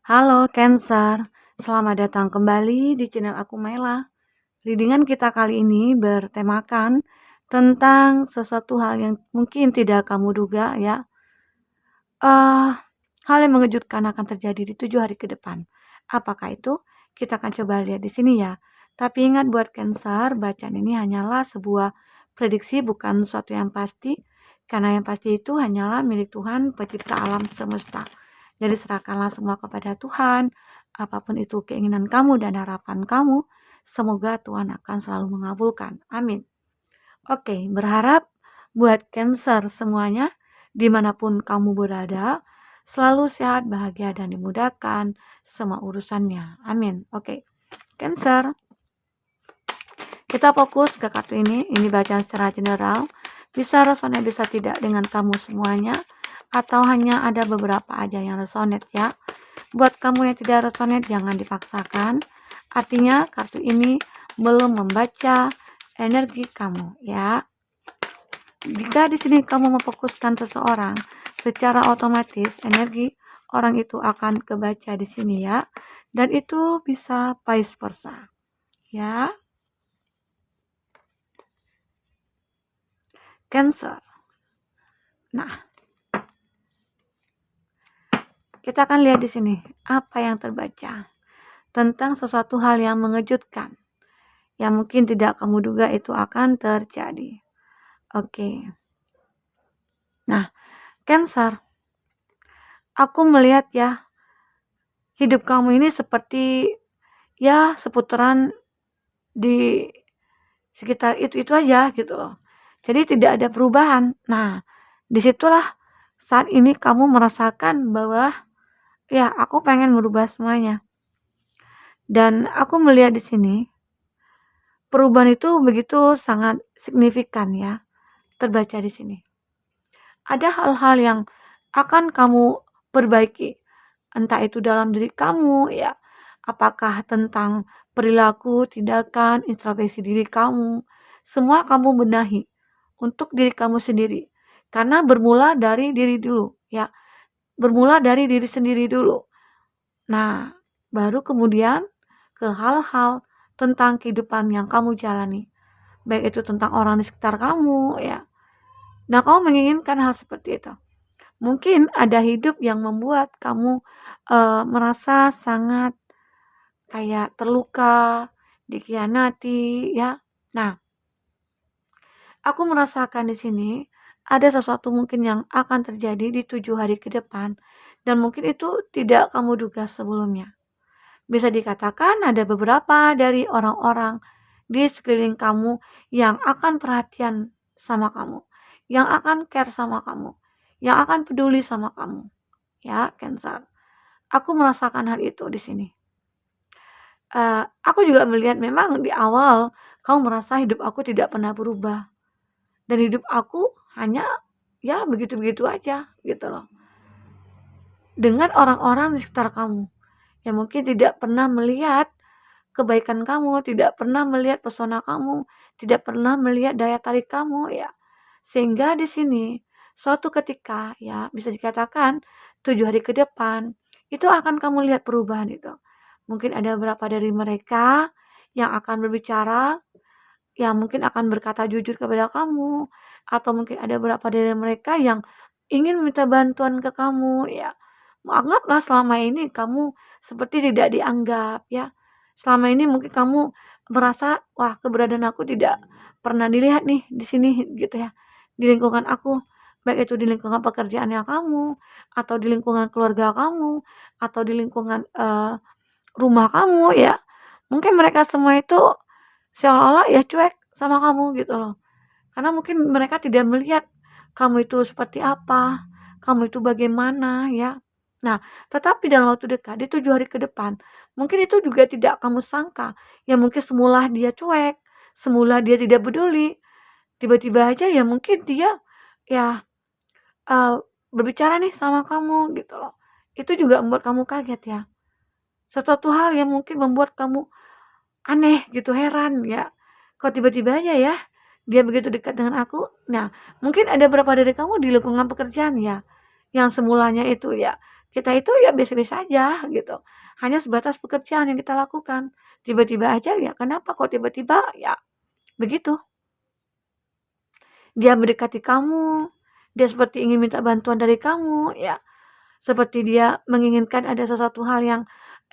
Halo Cancer, selamat datang kembali di channel aku Mela. Readingan kita kali ini bertemakan tentang sesuatu hal yang mungkin tidak kamu duga ya. eh Hal yang mengejutkan akan terjadi di 7 hari ke depan. Apakah itu? Kita akan coba lihat di sini ya. Tapi ingat buat Cancer, bacaan ini hanyalah sebuah prediksi bukan sesuatu yang pasti. Karena yang pasti itu hanyalah milik Tuhan pencipta alam semesta. Jadi serahkanlah semua kepada Tuhan. Apapun itu keinginan kamu dan harapan kamu, semoga Tuhan akan selalu mengabulkan. Amin. Oke, berharap buat Cancer semuanya, dimanapun kamu berada, selalu sehat, bahagia, dan dimudahkan semua urusannya. Amin. Oke, Cancer, kita fokus ke kartu ini. Ini bacaan secara general. Bisa resonate, bisa tidak dengan kamu semuanya, atau hanya ada beberapa aja yang resonate ya. Buat kamu yang tidak resonate, jangan dipaksakan. Artinya kartu ini belum membaca energi kamu ya. Jika di sini kamu memfokuskan seseorang, secara otomatis energi orang itu akan kebaca di sini ya. Dan itu bisa vice versa. Ya. Cancer. Nah, kita akan lihat di sini apa yang terbaca tentang sesuatu hal yang mengejutkan yang mungkin tidak kamu duga itu akan terjadi. Oke. Nah, Cancer, aku melihat ya, hidup kamu ini seperti ya seputaran di sekitar itu aja gitu loh. Jadi tidak ada perubahan. Nah, disitulah saat ini kamu merasakan bahwa ya aku pengen merubah semuanya. Dan aku melihat di sini perubahan itu begitu sangat signifikan ya, terbaca di sini. Ada hal-hal yang akan kamu perbaiki, entah itu dalam diri kamu ya, apakah tentang perilaku, tindakan, introspeksi diri kamu, semua kamu benahi untuk diri kamu sendiri. Karena bermula dari diri dulu ya, bermula dari diri sendiri dulu. Nah, baru kemudian ke hal-hal tentang kehidupan yang kamu jalani, baik itu tentang orang di sekitar kamu ya. Nah, kamu menginginkan hal seperti itu. Mungkin ada hidup yang membuat kamu merasa sangat kayak terluka, dikhianati ya. Nah, aku merasakan di sini ada sesuatu mungkin yang akan terjadi di 7 hari ke depan dan mungkin itu tidak kamu duga sebelumnya. Bisa dikatakan ada beberapa dari orang-orang di sekeliling kamu yang akan perhatian sama kamu, yang akan care sama kamu, yang akan peduli sama kamu. Ya, Cancer. Aku merasakan hal itu di sini. Aku juga melihat memang di awal kamu merasa hidup aku tidak pernah berubah. Dan hidup aku hanya ya begitu-begitu aja gitu loh. Dengan orang-orang di sekitar kamu yang mungkin tidak pernah melihat kebaikan kamu, tidak pernah melihat pesona kamu, tidak pernah melihat daya tarik kamu ya. Sehingga di sini suatu ketika ya bisa dikatakan 7 hari ke depan itu akan kamu lihat perubahan itu. Mungkin ada beberapa dari mereka yang akan berbicara, yang mungkin akan berkata jujur kepada kamu, atau mungkin ada beberapa dari mereka yang ingin meminta bantuan ke kamu ya. Anggaplah selama ini kamu seperti tidak dianggap ya. Selama ini mungkin kamu merasa, wah keberadaan aku tidak pernah dilihat nih di sini gitu ya. Di lingkungan aku, baik itu di lingkungan pekerjaannya kamu, atau di lingkungan keluarga kamu, atau di lingkungan rumah kamu ya. Mungkin mereka semua itu seolah-olah ya cuek sama kamu gitu loh. Karena mungkin mereka tidak melihat kamu itu seperti apa, kamu itu bagaimana ya. Nah, tetapi dalam waktu dekat, di 7 hari ke depan, mungkin itu juga tidak kamu sangka. Ya mungkin semula dia cuek, semula dia tidak peduli, tiba-tiba aja ya mungkin dia ya uh, berbicara nih sama kamu gitu loh. Itu juga membuat kamu kaget ya. Sesuatu hal yang mungkin membuat kamu aneh gitu, heran ya. Kok tiba-tiba aja ya dia begitu dekat dengan aku. Nah, mungkin ada beberapa dari kamu di lingkungan pekerjaan ya, yang semulanya itu ya kita itu ya biasa-biasa aja gitu. Hanya sebatas pekerjaan yang kita lakukan. Tiba-tiba aja ya, kenapa kok tiba-tiba ya begitu. Dia mendekati kamu, dia seperti ingin minta bantuan dari kamu, ya. Seperti dia menginginkan ada sesuatu hal yang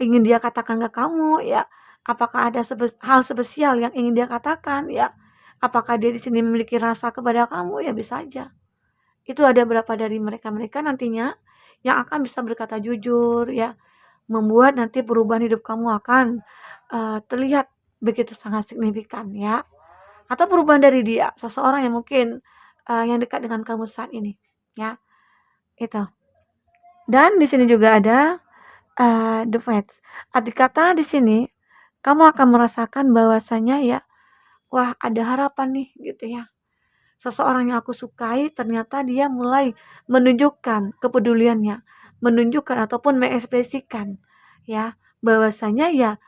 ingin dia katakan ke kamu, ya. Apakah ada hal spesial yang ingin dia katakan, ya. Apakah dia di sini memiliki rasa kepada kamu, ya bisa aja. Itu ada beberapa dari mereka-mereka nantinya yang akan bisa berkata jujur, ya. Membuat nanti perubahan hidup kamu akan terlihat begitu sangat signifikan, ya. Atau perubahan dari dia, seseorang yang mungkin yang dekat dengan kamu saat ini, ya. Itu. Dan di sini juga ada the facts. Arti kata di sini kamu akan merasakan bahwasanya ya, wah ada harapan nih gitu ya. Seseorang yang aku sukai ternyata dia mulai menunjukkan kepeduliannya, menunjukkan ataupun mengekspresikan ya bahwasanya ya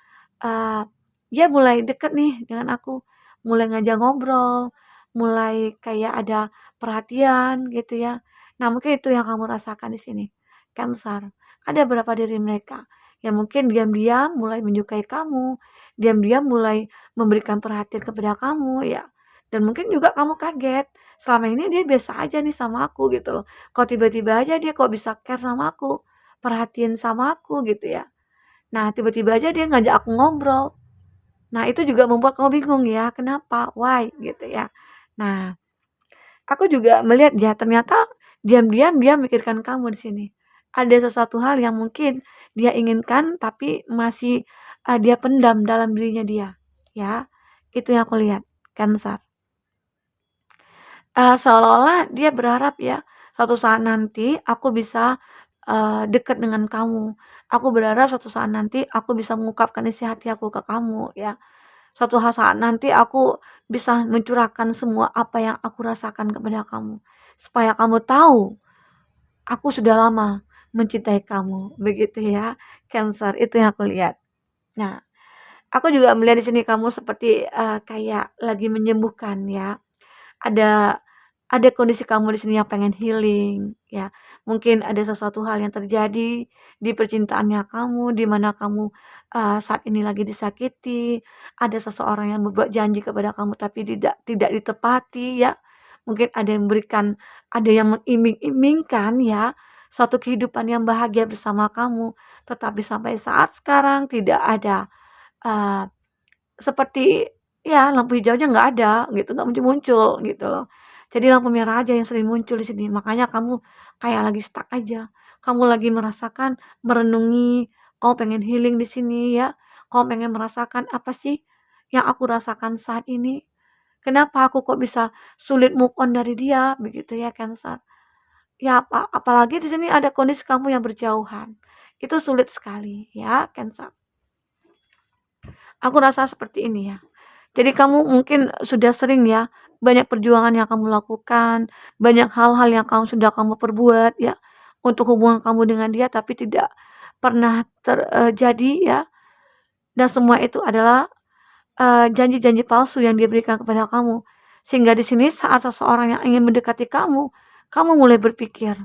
dia mulai deket nih dengan aku, mulai ngajak ngobrol, mulai kayak ada perhatian gitu ya. Nah, mungkin itu yang kamu rasakan di sini. Cancer. Ada beberapa dari mereka yang mungkin diam-diam mulai menyukai kamu, diam-diam mulai memberikan perhatian kepada kamu ya. Dan mungkin juga kamu kaget, selama ini dia biasa aja nih sama aku gitu loh. Kok tiba-tiba aja dia kok bisa care sama aku, perhatian sama aku gitu ya. Nah, tiba-tiba aja dia ngajak aku ngobrol. Nah, itu juga membuat kamu bingung ya, kenapa? Why? Gitu ya. Nah, aku juga melihat ya ternyata diam-diam dia memikirkan kamu di sini. Ada sesuatu hal yang mungkin dia inginkan tapi masih dia pendam dalam dirinya dia. Ya, itu yang aku lihat. Cancer. Seolah-olah dia berharap ya suatu saat nanti aku bisa dekat dengan kamu. Aku berharap suatu saat nanti aku bisa mengungkapkan isi hati aku ke kamu ya. Suatu saat nanti aku bisa mencurahkan semua apa yang aku rasakan kepada kamu. Supaya kamu tahu, aku sudah lama mencintai kamu. Begitu ya, Cancer. Itu yang aku lihat. Nah, aku juga melihat di sini kamu seperti kayak lagi menyembuhkan ya. Ada ada kondisi kamu di sini yang pengen healing ya. Mungkin ada sesuatu hal yang terjadi di percintaannya kamu, di mana kamu saat ini lagi disakiti, ada seseorang yang membuat janji kepada kamu tapi tidak ditepati ya. Mungkin ada yang memberikan, ada yang mengiming-imingkan ya suatu kehidupan yang bahagia bersama kamu, tetapi sampai saat sekarang tidak ada eee, seperti ya lampu hijaunya nggak ada gitu, nggak muncul-muncul gitu loh. Jadi lampu merah aja yang sering muncul di sini, makanya kamu kayak lagi stuck aja. Kamu lagi merasakan, merenungi, kamu pengen healing di sini ya, kamu pengen merasakan apa sih yang aku rasakan saat ini? Kenapa aku kok bisa sulit move on dari dia? Begitu ya, Cancer. Ya apalagi di sini ada kondisi kamu yang berjauhan. Itu sulit sekali ya, Cancer. Aku rasa seperti ini ya. Jadi kamu mungkin sudah sering ya, banyak perjuangan yang kamu lakukan, banyak hal-hal yang sudah kamu perbuat ya, untuk hubungan kamu dengan dia tapi tidak pernah terjadi ya. Dan semua itu adalah janji-janji palsu yang dia berikan kepada kamu. Sehingga di sini saat seseorang yang ingin mendekati kamu, kamu mulai berpikir,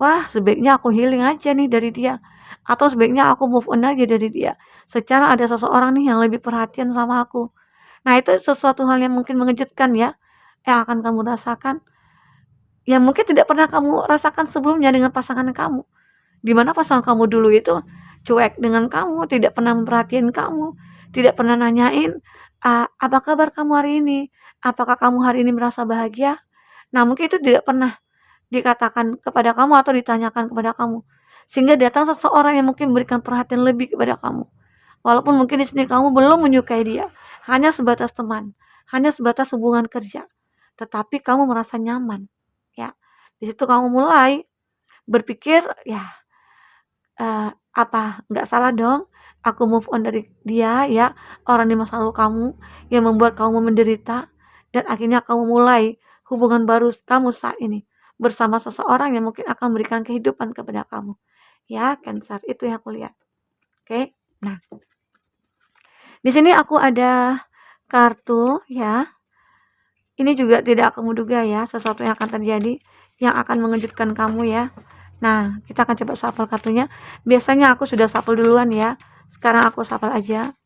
wah sebaiknya aku healing aja nih dari dia. Atau sebaiknya aku move on aja dari dia. Secara ada seseorang nih yang lebih perhatian sama aku. Nah, itu sesuatu hal yang mungkin mengejutkan ya, yang akan kamu rasakan, yang mungkin tidak pernah kamu rasakan sebelumnya dengan pasangan kamu. Di mana pasangan kamu dulu itu cuek dengan kamu, tidak pernah memperhatikan kamu, tidak pernah nanyain, apa kabar kamu hari ini? Apakah kamu hari ini merasa bahagia? Nah, mungkin itu tidak pernah dikatakan kepada kamu atau ditanyakan kepada kamu. Sehingga datang seseorang yang mungkin memberikan perhatian lebih kepada kamu. Walaupun mungkin di sini kamu belum menyukai dia, hanya sebatas teman, hanya sebatas hubungan kerja, tetapi kamu merasa nyaman, ya. Di situ kamu mulai berpikir, ya, apa nggak salah dong aku move on dari dia ya, orang di masa lalu kamu yang membuat kamu menderita, dan akhirnya kamu mulai hubungan baru kamu saat ini bersama seseorang yang mungkin akan memberikan kehidupan kepada kamu. Ya, Cancer, itu yang aku lihat. Oke. Nah, di sini aku ada kartu ya. Ini juga tidak kamu duga ya, sesuatu yang akan terjadi yang akan mengejutkan kamu ya. Nah, kita akan coba shuffle kartunya. Biasanya aku sudah shuffle duluan ya. Sekarang aku shuffle aja.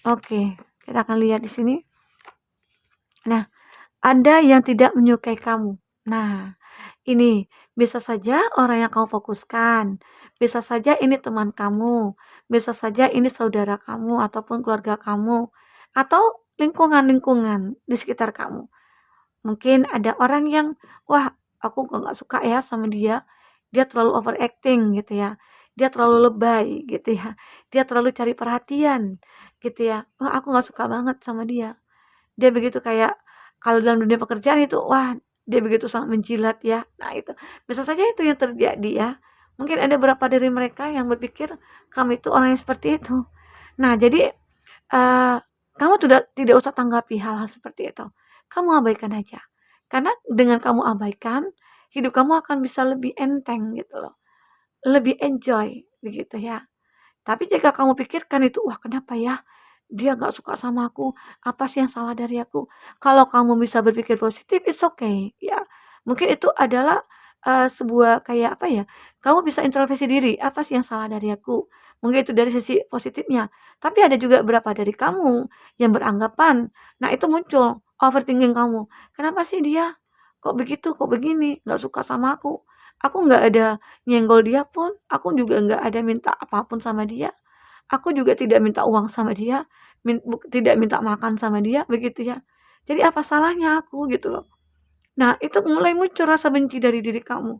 Oke, kita akan lihat di sini. Nah, ada yang tidak menyukai kamu. Nah, ini bisa saja orang yang kamu fokuskan, bisa saja ini teman kamu, bisa saja ini saudara kamu ataupun keluarga kamu, atau lingkungan-lingkungan di sekitar kamu. Mungkin ada orang yang, wah, aku kok nggak suka ya sama dia, dia terlalu overacting gitu ya, dia terlalu lebay gitu ya, dia terlalu cari perhatian gitu ya, wah aku nggak suka banget sama dia. Dia begitu kayak kalau dalam dunia pekerjaan itu, wah dia begitu sangat menjilat ya. Nah itu, bisa saja itu yang terjadi ya. Mungkin ada beberapa dari mereka yang berpikir kamu itu orang yang seperti itu. Nah jadi, kamu tidak usah tanggapi hal-hal seperti itu. Kamu abaikan aja. Karena dengan kamu abaikan, hidup kamu akan bisa lebih enteng gitu loh, lebih enjoy begitu ya. Tapi jika kamu pikirkan itu, "Wah kenapa ya, dia nggak suka sama aku? Apa sih yang salah dari aku?" Kalau kamu bisa berpikir positif, it's okay, ya. Mungkin itu adalah, sebuah kayak apa ya, kamu bisa introspeksi diri, "Apa sih yang salah dari aku?" Mungkin itu dari sisi positifnya. Tapi ada juga beberapa dari kamu yang beranggapan, nah itu muncul overthinking kamu, "Kenapa sih dia kok begitu, kok begini, nggak suka sama aku? Aku nggak ada nyenggol dia pun, aku juga nggak ada minta apapun sama dia. Aku juga tidak minta uang sama dia, tidak minta makan sama dia, begitu ya. Jadi apa salahnya aku gitu loh. Nah, itu mulai muncul rasa benci dari diri kamu.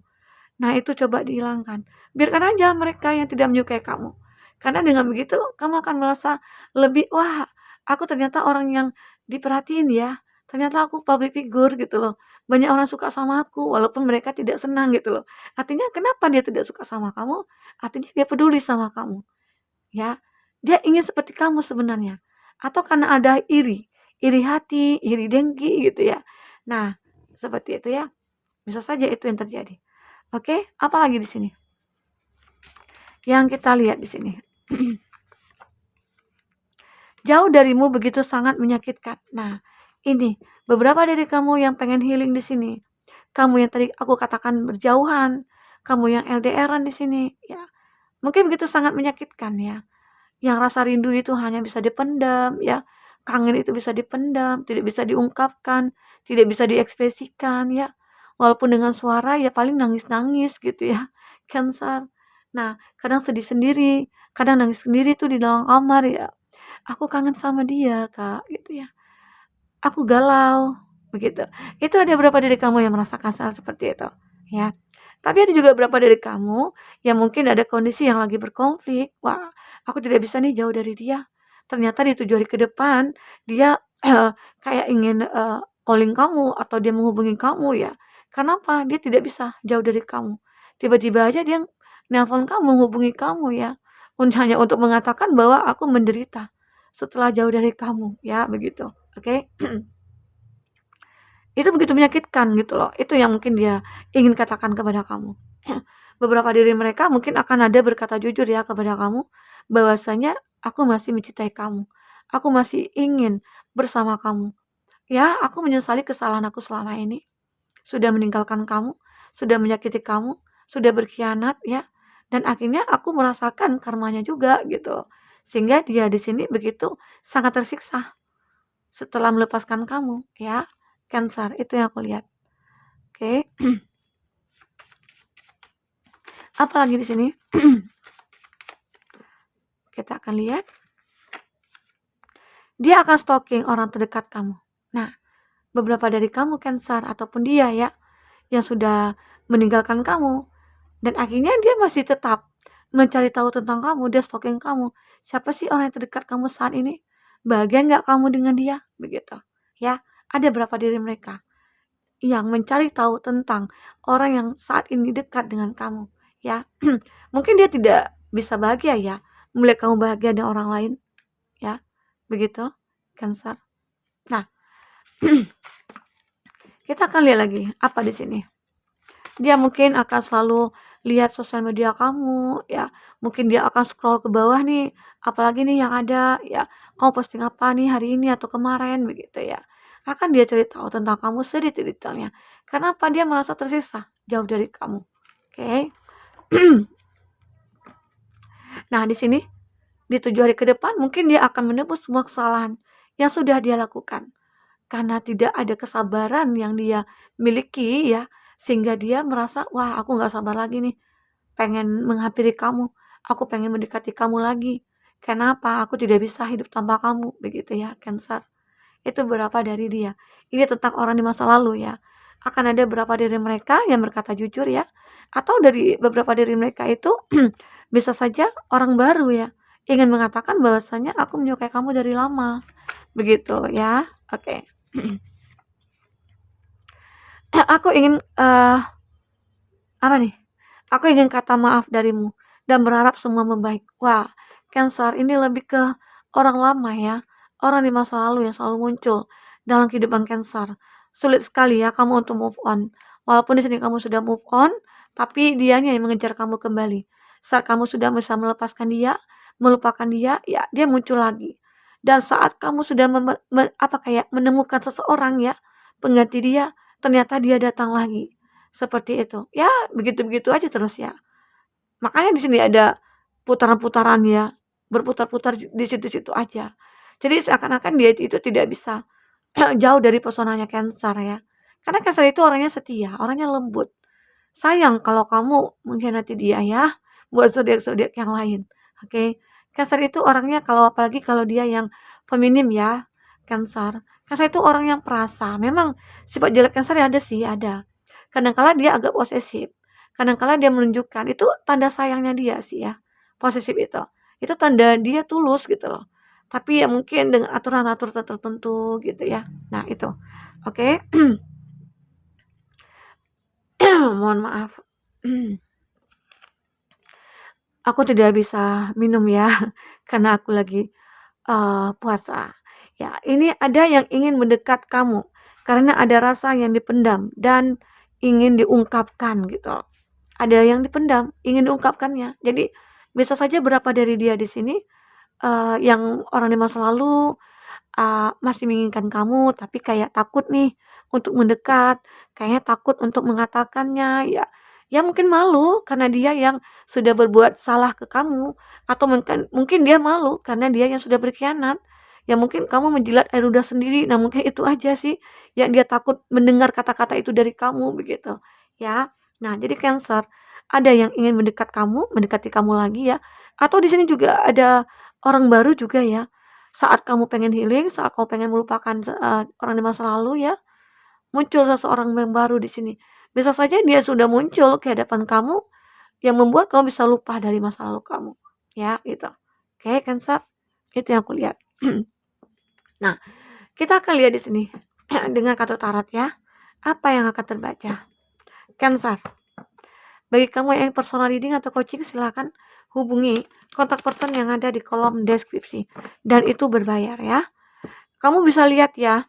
Nah, itu coba dihilangkan. Biarkan aja mereka yang tidak menyukai kamu. Karena dengan begitu kamu akan merasa lebih, wah, aku ternyata orang yang diperhatiin ya. Ternyata aku public figure gitu loh. Banyak orang suka sama aku walaupun mereka tidak senang gitu loh. Artinya kenapa dia tidak suka sama kamu? Artinya dia peduli sama kamu, ya. Dia ingin seperti kamu sebenarnya. Atau karena ada iri, iri hati, iri dengki gitu ya. Nah, seperti itu ya. Bisa saja itu yang terjadi. Oke, apalagi di sini? Yang kita lihat di sini. Jauh darimu begitu sangat menyakitkan. Nah, ini beberapa dari kamu yang pengen healing di sini. Kamu yang tadi aku katakan berjauhan, kamu yang LDRan di sini, ya. Mungkin begitu sangat menyakitkan ya. Yang rasa rindu itu hanya bisa dipendam ya. Kangen itu bisa dipendam, tidak bisa diungkapkan, tidak bisa diekspresikan ya. Walaupun dengan suara ya paling nangis-nangis gitu ya. Cancer. Nah, kadang sedih sendiri, kadang nangis sendiri tuh di dalam kamar ya. Aku kangen sama dia, Kak, gitu ya. Aku galau, begitu. Itu ada berapa dari kamu yang merasakan hal seperti itu, ya. Tapi ada juga berapa dari kamu yang mungkin ada kondisi yang lagi berkonflik. Wah, aku tidak bisa nih jauh dari dia. Ternyata di 7 hari ke depan dia kayak ingin calling kamu atau dia menghubungi kamu ya. Karena apa? Dia tidak bisa jauh dari kamu. Tiba-tiba aja dia nelpon kamu, menghubungi kamu ya. Hanya untuk mengatakan bahwa aku menderita setelah jauh dari kamu ya, begitu. Oke. Itu begitu menyakitkan gitu loh. Itu yang mungkin dia ingin katakan kepada kamu. Beberapa dari mereka mungkin akan ada berkata jujur ya kepada kamu bahwasanya aku masih mencintai kamu. Aku masih ingin bersama kamu. Ya, aku menyesali kesalahan aku selama ini. Sudah meninggalkan kamu, sudah menyakiti kamu, sudah berkhianat ya. Dan akhirnya aku merasakan karmanya juga gitu loh. Sehingga dia di sini begitu sangat tersiksa setelah melepaskan kamu ya. Cancer, itu yang aku lihat. Oke. Apalagi di sini? Kita akan lihat. Dia akan stalking orang terdekat kamu. Nah, beberapa dari kamu Cancer ataupun dia ya yang sudah meninggalkan kamu dan akhirnya dia masih tetap mencari tahu tentang kamu, dia stalking kamu. Siapa sih orang yang terdekat kamu saat ini? Bahagia nggak kamu dengan dia? Begitu. Ya, ada berapa dari mereka yang mencari tahu tentang orang yang saat ini dekat dengan kamu, ya. Mungkin dia tidak bisa bahagia ya, melihat kamu bahagia dengan orang lain, ya. Begitu, Cancer. Nah, kita akan lihat lagi apa di sini. Dia mungkin akan selalu lihat sosial media kamu, ya. Mungkin dia akan scroll ke bawah nih, apalagi nih yang ada, ya. Kamu posting apa nih hari ini atau kemarin, begitu ya. akan dia cari tahu tentang kamu sedetail-detailnya. Kenapa dia merasa tersisa jauh dari kamu? Oke. Nah, di sini di 7 hari ke depan mungkin dia akan menebus semua kesalahan yang sudah dia lakukan. Karena tidak ada kesabaran yang dia miliki ya, sehingga dia merasa, wah aku nggak sabar lagi nih, pengen menghampiri kamu, aku pengen mendekati kamu lagi. Kenapa? Aku tidak bisa hidup tanpa kamu, begitu ya, Cancer. Itu beberapa dari dia. Ini tentang orang di masa lalu ya. Akan ada beberapa dari mereka yang berkata jujur ya, atau dari beberapa dari mereka itu bisa saja orang baru ya, ingin mengatakan bahwasanya aku menyukai kamu dari lama. Begitu ya. Oke. Aku ingin apa nih? Aku ingin kata maaf darimu dan berharap semua membaik. Wah, Cancer ini lebih ke orang lama ya, orang di masa lalu yang selalu muncul dalam kehidupan Cancer. Sulit sekali ya kamu untuk move on. Walaupun di sini kamu sudah move on, tapi dianya yang mengejar kamu kembali. Saat kamu sudah bisa melepaskan dia, melupakan dia, ya dia muncul lagi. Dan saat kamu sudah kayak menemukan seseorang ya, pengganti dia, ternyata dia datang lagi. Seperti itu. Ya, begitu-begitu aja terus ya. Makanya di sini ada putaran-putaran ya, berputar-putar di situ-situ aja. Jadi seakan-akan dia itu tidak bisa jauh dari pesonanya Cancer ya. Karena Cancer itu orangnya setia, orangnya lembut. Sayang kalau kamu mengkhianati dia ya, buat zodiak-zodiak yang lain. Oke. Cancer itu orangnya apalagi kalau dia yang feminim ya, Cancer. Cancer itu orang yang perasa. Memang sifat jelek Cancer ya ada sih, ada. Kadang-kala dia agak posesif. Kadang-kala dia menunjukkan itu tanda sayangnya dia sih ya. Posesif itu. Itu tanda dia tulus gitu loh. Tapi ya mungkin dengan aturan-aturan tertentu gitu ya. Nah, itu. Oke. Mohon maaf. Aku tidak bisa minum ya, karena aku lagi, puasa. Ya, ini ada yang ingin mendekat kamu, karena ada rasa yang dipendam dan ingin diungkapkan gitu. Ada yang dipendam, ingin diungkapkannya. Jadi, bisa saja berapa dari dia di sini, yang orang di masa lalu, masih menginginkan kamu, tapi kayak takut nih untuk mendekat, kayaknya takut untuk mengatakannya, ya ya mungkin malu karena dia yang sudah berbuat salah ke kamu, atau mungkin mungkin dia malu karena dia yang sudah berkhianat. Ya mungkin kamu menjilat air ludah sendiri, nah mungkin itu aja sih yang dia takut mendengar kata-kata itu dari kamu, begitu, ya. Nah, jadi Cancer, ada yang ingin mendekati kamu lagi ya, atau di sini juga ada orang baru juga ya. Saat kamu pengen healing, saat kamu pengen melupakan, orang di masa lalu ya, muncul seseorang yang baru di sini. Bisa saja dia sudah muncul ke hadapan kamu, yang membuat kamu bisa lupa dari masa lalu kamu, ya gitu. Oke, Cancer, itu yang aku lihat. Nah, kita akan lihat di sini dengan kartu tarot ya, apa yang akan terbaca. Cancer, bagi kamu yang personal reading atau coaching, silakan hubungi kontak person yang ada di kolom deskripsi, dan itu berbayar ya. Kamu bisa lihat ya,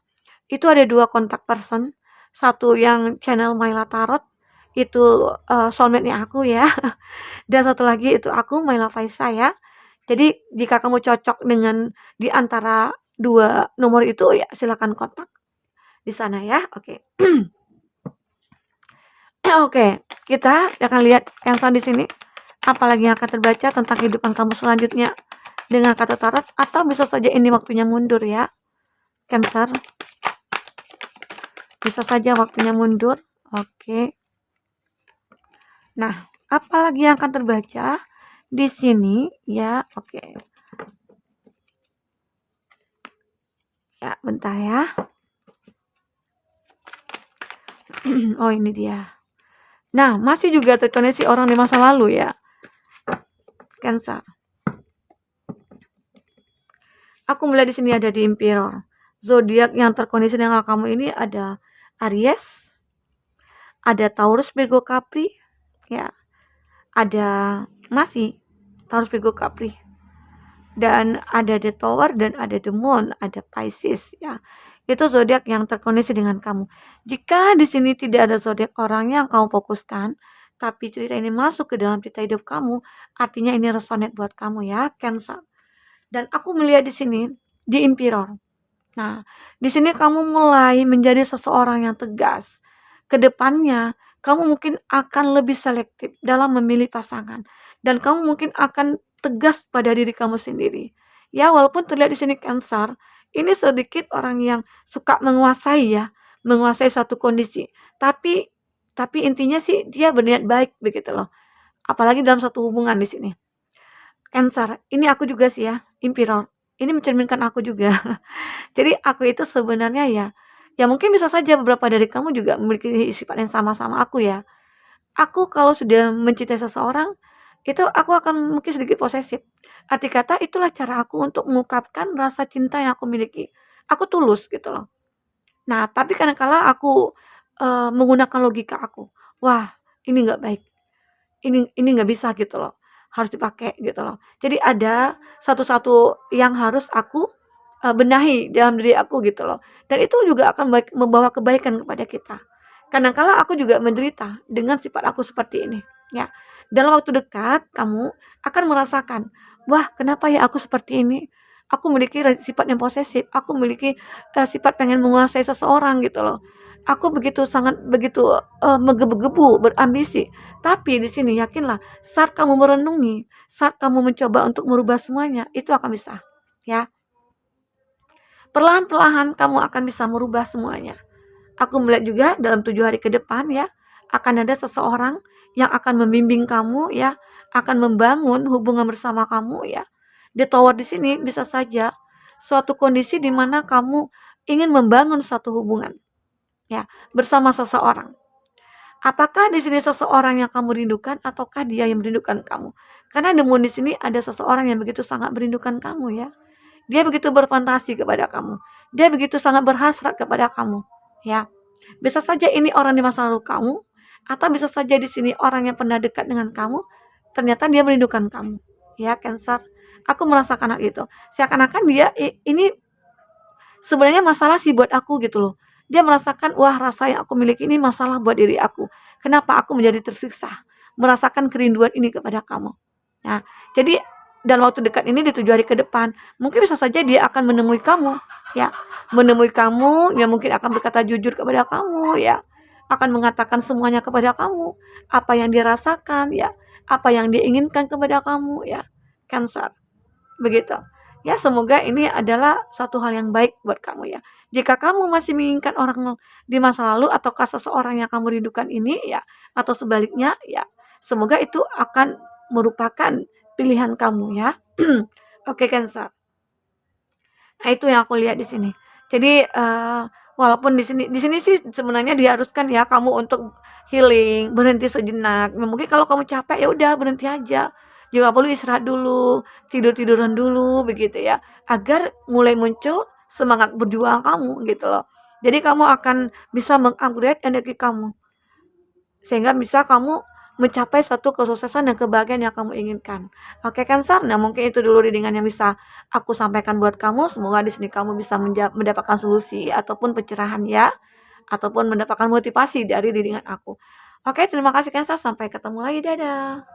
itu ada 2 kontak person, satu yang channel Myla Tarot, itu soulmate-nya aku ya, dan satu lagi itu aku, Myla Faisa ya. Jadi jika kamu cocok dengan di antara 2 nomor itu, ya silakan kontak di sana ya. Oke. Oke, kita akan lihat yang di sini, apalagi yang akan terbaca tentang kehidupan kamu selanjutnya dengan kartu tarot, atau bisa saja ini waktunya mundur ya, Cancer. Bisa saja waktunya mundur. Oke. Nah, apalagi yang akan terbaca di sini ya. Oke. Ya, bentar ya. Oh, ini dia. Nah, masih juga terkoneksi orang di masa lalu ya, Cancer. Aku melihat di sini ada di Emperor. Zodiak yang terkoneksi dengan kamu ini ada Aries, ada Taurus, Virgo, Capri, ya. Ada masih Taurus, Virgo, Capri. Dan ada The Tower dan ada The Moon, ada Pisces ya. Itu zodiak yang terkoneksi dengan kamu. Jika di sini tidak ada zodiak orang yang kamu fokuskan, tapi cerita ini masuk ke dalam cerita hidup kamu, artinya ini resonate buat kamu ya, Cancer. Dan aku melihat di sini di Emperor. Nah, di sini kamu mulai menjadi seseorang yang tegas. Ke depannya, kamu mungkin akan lebih selektif dalam memilih pasangan dan kamu mungkin akan tegas pada diri kamu sendiri. Ya, walaupun terlihat di sini Cancer, ini sedikit orang yang suka menguasai ya, menguasai satu kondisi. Tapi intinya sih dia berniat baik begitu loh. Apalagi dalam satu hubungan di sini. Cancer, ini aku juga sih ya, Emperor. Ini mencerminkan aku juga. Jadi aku itu sebenarnya ya mungkin bisa saja beberapa dari kamu juga memiliki sifat yang sama-sama aku ya. Aku kalau sudah mencintai seseorang, itu aku akan mungkin sedikit posesif. Arti kata itulah cara aku untuk mengungkapkan rasa cinta yang aku miliki. Aku tulus gitu loh. Nah, tapi kadang-kala aku menggunakan logika aku. Wah, ini nggak baik. Ini nggak bisa gitu loh. Harus dipakai gitu loh. Jadi ada satu-satu yang harus aku benahi dalam diri aku gitu loh. Dan itu juga akan membawa kebaikan kepada kita. Kadang-kala aku juga menderita dengan sifat aku seperti ini, ya. Dalam waktu dekat kamu akan merasakan, "Wah, kenapa ya aku seperti ini? Aku memiliki sifat yang posesif, aku memiliki sifat pengen menguasai seseorang gitu loh. Aku begitu menggebu-gebu, berambisi." Tapi di sini yakinlah, saat kamu merenungi, saat kamu mencoba untuk merubah semuanya, itu akan bisa, ya. Perlahan-perlahan kamu akan bisa merubah semuanya. Aku melihat juga dalam 7 hari ke depan ya, akan ada seseorang yang akan membimbing kamu ya, akan membangun hubungan bersama kamu ya. The Tower di sini bisa saja suatu kondisi di mana kamu ingin membangun suatu hubungan ya bersama seseorang. Apakah di sini seseorang yang kamu rindukan ataukah dia yang merindukan kamu? Karena The Moon di sini ada seseorang yang begitu sangat merindukan kamu ya. Dia begitu berfantasi kepada kamu. Dia begitu sangat berhasrat kepada kamu ya. Bisa saja ini orang di masa lalu kamu, atau bisa saja di sini orang yang pernah dekat dengan kamu, ternyata dia merindukan kamu. Ya, Cancer. Aku merasakan hal itu. Seakan-akan dia ini sebenarnya masalah sih buat aku gitu loh. Dia merasakan, wah rasa yang aku miliki ini masalah buat diri aku. Kenapa aku menjadi tersiksa? Merasakan kerinduan ini kepada kamu. Nah, jadi dalam waktu dekat ini di 7 hari ke depan, mungkin bisa saja dia akan menemui kamu, ya, menemui kamu, ya mungkin akan berkata jujur kepada kamu, ya, akan mengatakan semuanya kepada kamu, apa yang dia rasakan, ya, apa yang dia inginkan kepada kamu, ya, Cancer, begitu. Ya, semoga ini adalah suatu hal yang baik buat kamu ya. Jika kamu masih menginginkan orang di masa lalu ataukah seseorang yang kamu rindukan ini ya, atau sebaliknya ya, semoga itu akan merupakan pilihan kamu ya. Oke, Cancer. Nah, itu yang aku lihat di sini. Jadi walaupun di sini sih sebenarnya diharuskan ya kamu untuk healing, berhenti sejenak. Ya, mungkin kalau kamu capek ya udah berhenti aja. Juga perlu istirahat dulu, tidur-tiduran dulu begitu ya, agar mulai muncul semangat berjuang kamu gitu loh. Jadi kamu akan bisa mengupgrade energi kamu sehingga bisa kamu mencapai satu kesuksesan dan kebahagiaan yang kamu inginkan. Oke, Cancer. Nah, mungkin itu dulu readingan yang bisa aku sampaikan buat kamu. Semoga di sini kamu bisa mendapatkan solusi ataupun pencerahan ya, ataupun mendapatkan motivasi dari readingan aku. Oke, terima kasih Cancer. Sampai ketemu lagi. Dadah.